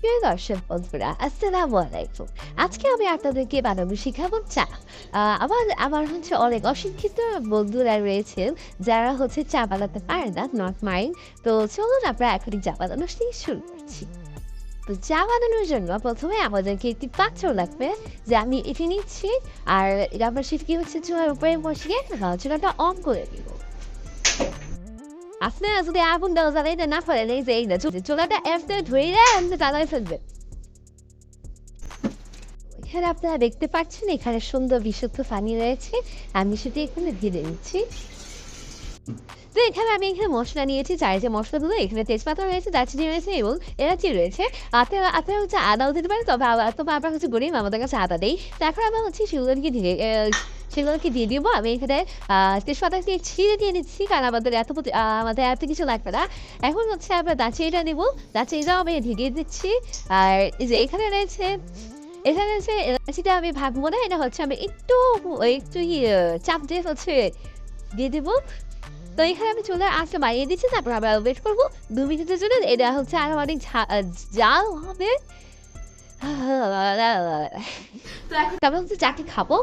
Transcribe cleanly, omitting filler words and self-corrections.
প্রিয় দর্শক বন্ধুরা, আসসালামু আলাইকুম। আজকে আমি আপনাদেরকে বানানো শিখাবো চা। আমার আমার হচ্ছে অনেক অশিক্ষিত বন্ধুরা রয়েছেন যারা হচ্ছে চা বানাতে পারে না, নট মাইন্ড। তো চলুন আমরা এখনই চা বানানো শুরু করছি। তো চা বানানোর জন্য প্রথমে আমাদেরকে একটি পাত্র লাগবে, যে আমি এটি নিচ্ছি। আর আমরা সেটি হচ্ছে চুলার উপরে বসিয়ে চুলাটা অন করে দিব। আপনারা যদি আগুন দেওয়া জ্বালাইতে না পারেন, এই যে এই না চুলাটা এমনি ধরে এমনি জ্বালাই ফেলবে। এখানে আপনারা দেখতে পাচ্ছেন এখানে সুন্দর বিশুদ্ধ পানি রয়েছে, আমি সেটি এখানে ঢেলে নিচ্ছি। তো আমি এখানে মশলা নিয়েছি, চাই যে মশলাগুলো এখানে তেজপাতা রয়েছে, দারচিনি রয়েছে এবং এলাচি রয়েছে। আপনারা হচ্ছে আদাও দিতে পারেন, তবে আমরা হচ্ছে গরিব, আমাদের কাছে আদা দেই। তো এখন আমরা হচ্ছে সেগুলোকে দিয়ে দিব। আমি এখানে তেজপাতাকে ছিঁড়ে দিয়ে নিচ্ছি, কারণ আমাদের এত কিছু লাগবে না। এখন হচ্ছে আমরা দারচিনিটা নিব, দারচিনিটাও আমি ঢেকে দিচ্ছি। আর এই যে এখানে রয়েছে এলাচিটা আমি ভাববো না, এটা হচ্ছে আমি একটু একটু চাপ দিয়ে হচ্ছে দিয়ে দেবো। তো এখানে আমি চুলার আঁচটা বাড়িয়ে দিচ্ছি, তারপর আমরা ওয়েট করবো 2 মিনিটের জন্য। এটা হচ্ছে আরো অনেক জাল হবে। তো এখন আমি হচ্ছে চাটি খাবো।